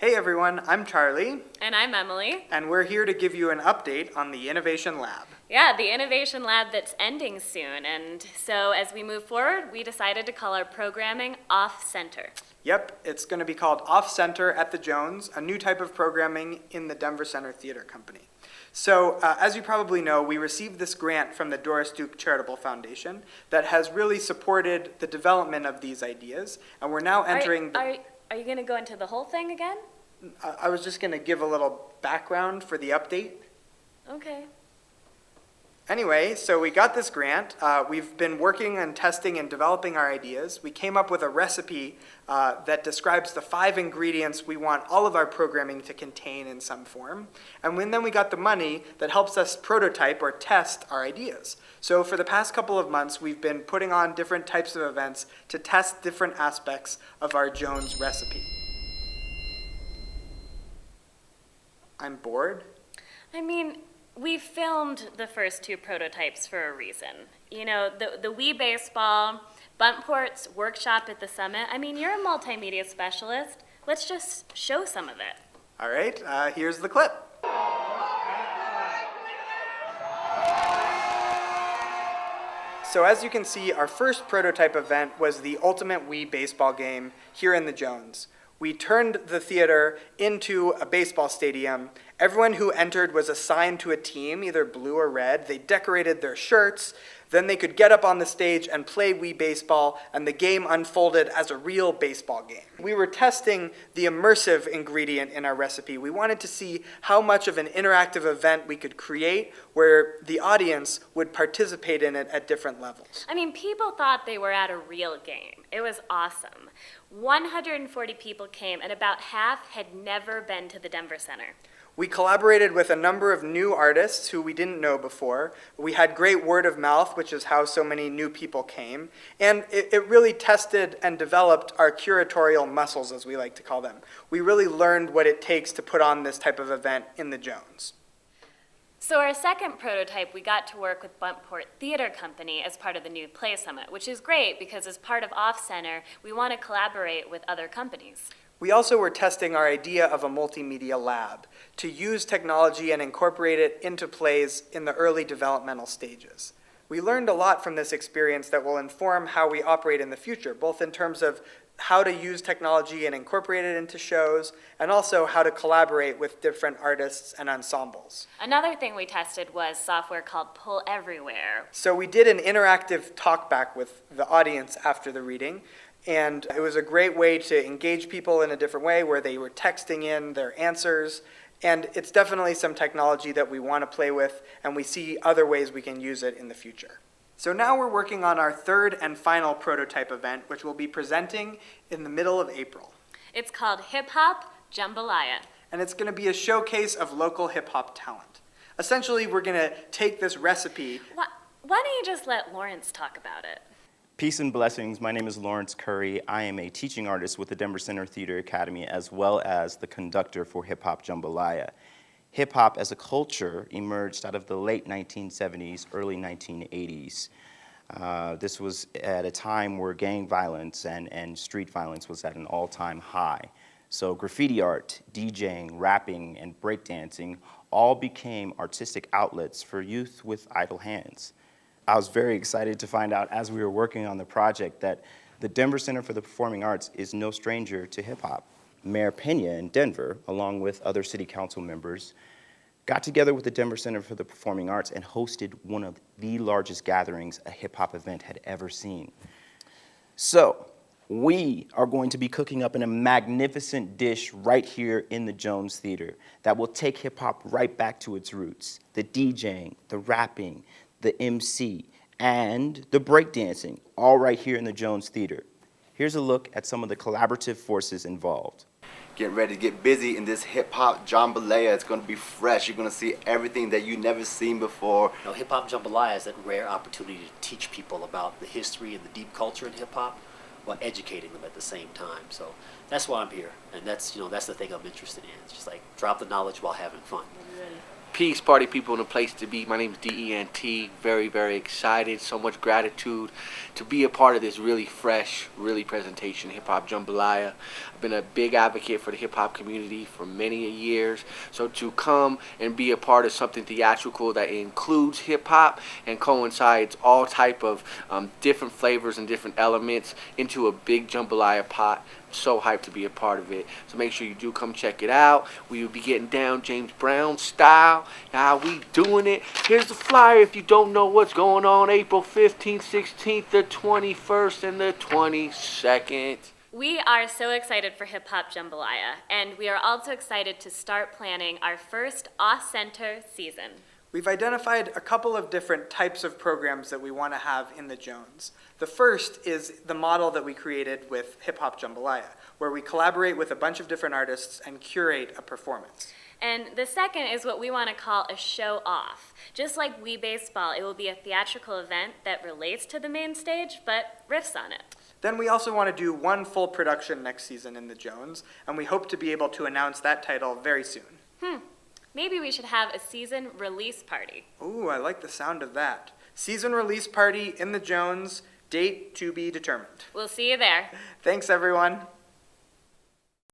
Hey everyone, I'm Charlie. And I'm Emily. And we're here to give you an update on the Innovation Lab. Yeah, the Innovation Lab that's ending soon. And so as we move forward, we decided to call our programming Off-Center. Yep, it's going to be called Off-Center at the Jones, a new type of programming in the Denver Center Theater Company. So, as you probably know, we received this grant from the Doris Duke Charitable Foundation that has really supported the development of these ideas, and we're now entering Are you going to go into the whole thing again? I was just going to give a little background for the update. Okay. Anyway, so we got this grant. We've been working and testing and developing our ideas. We came up with a recipe that describes the 5 ingredients we want all of our programming to contain in some form. And then we got the money that helps us prototype or test our ideas. So for the past couple of months, we've been putting on different types of events to test different aspects of our Jones recipe. I'm bored. I mean, we filmed the first 2 prototypes for a reason. You know, the Wii Baseball, Buntport's workshop at the Summit. I mean, you're a multimedia specialist. Let's just show some of it. All right, here's the clip. So as you can see, our first prototype event was the ultimate Wii baseball game here in the Jones. We turned the theater into a baseball stadium. Everyone who entered was assigned to a team, either blue or red. They decorated their shirts. Then they could get up on the stage and play Wii Baseball, and the game unfolded as a real baseball game. We were testing the immersive ingredient in our recipe. We wanted to see how much of an interactive event we could create where the audience would participate in it at different levels. I mean, people thought they were at a real game. It was awesome. 140 people came, and about half had never been to the Denver Center. We collaborated with a number of new artists who we didn't know before. We had great word of mouth, which is how so many new people came. And it really tested and developed our curatorial muscles, as we like to call them. We really learned what it takes to put on this type of event in the Jones. So our second prototype, we got to work with Buntport Theater Company as part of the new Play Summit, which is great because as part of Off-Center, we want to collaborate with other companies. We also were testing our idea of a multimedia lab to use technology and incorporate it into plays in the early developmental stages. We learned a lot from this experience that will inform how we operate in the future, both in terms of how to use technology and incorporate it into shows, and also how to collaborate with different artists and ensembles. Another thing we tested was software called Pull Everywhere. So we did an interactive talkback with the audience after the reading, and it was a great way to engage people in a different way where they were texting in their answers. And it's definitely some technology that we want to play with, and we see other ways we can use it in the future. So now we're working on our third and final prototype event, which we'll be presenting in the middle of April. It's called Hip Hop Jambalaya. And it's going to be a showcase of local hip hop talent. Essentially, we're going to take this recipe. Why don't you just let Lawrence talk about it? Peace and blessings. My name is Lawrence Curry. I am a teaching artist with the Denver Center Theater Academy, as well as the conductor for Hip Hop Jambalaya. Hip hop as a culture emerged out of the late 1970s, early 1980s. This was at a time where gang violence and street violence was at an all-time high. So graffiti art, DJing, rapping, and breakdancing all became artistic outlets for youth with idle hands. I was very excited to find out as we were working on the project that the Denver Center for the Performing Arts is no stranger to hip hop. Mayor Pena in Denver, along with other city council members, got together with the Denver Center for the Performing Arts and hosted one of the largest gatherings a hip hop event had ever seen. So we are going to be cooking up in a magnificent dish right here in the Jones Theater that will take hip hop right back to its roots. The DJing, the rapping, the MC, and the breakdancing, all right here in the Jones Theater. Here's a look at some of the collaborative forces involved. Get ready to get busy in this hip-hop jambalaya. It's going to be fresh. You're going to see everything that you've never seen before. You know, hip-hop jambalaya is that rare opportunity to teach people about the history and the deep culture in hip-hop while educating them at the same time. So that's why I'm here, and that's the thing I'm interested in. It's just like drop the knowledge while having fun. Peace, party people, and a place to be. My name is DENT. Very, very excited. So much gratitude to be a part of this really fresh, really presentation, Hip Hop Jambalaya. I've been a big advocate for the hip hop community for many years. So to come and be a part of something theatrical that includes hip hop and coincides all type of different flavors and different elements into a big jambalaya pot. So hyped to be a part of it. So make sure you do come check it out. We will be getting down James Brown style. How we doing it? Here's the flyer if you don't know what's going on. April 15th, 16th, the 21st, and the 22nd. We are so excited for Hip Hop Jambalaya, and we are also excited to start planning our first off-center season. We've identified a couple of different types of programs that we want to have in the Jones. The first is the model that we created with Hip Hop Jambalaya, where we collaborate with a bunch of different artists and curate a performance. And the second is what we want to call a show off. Just like We Baseball, it will be a theatrical event that relates to the main stage, but riffs on it. Then we also want to do one full production next season in the Jones, and we hope to be able to announce that title very soon. Maybe we should have a season release party. Ooh, I like the sound of that. Season release party in the Jones, date to be determined. We'll see you there. Thanks, everyone.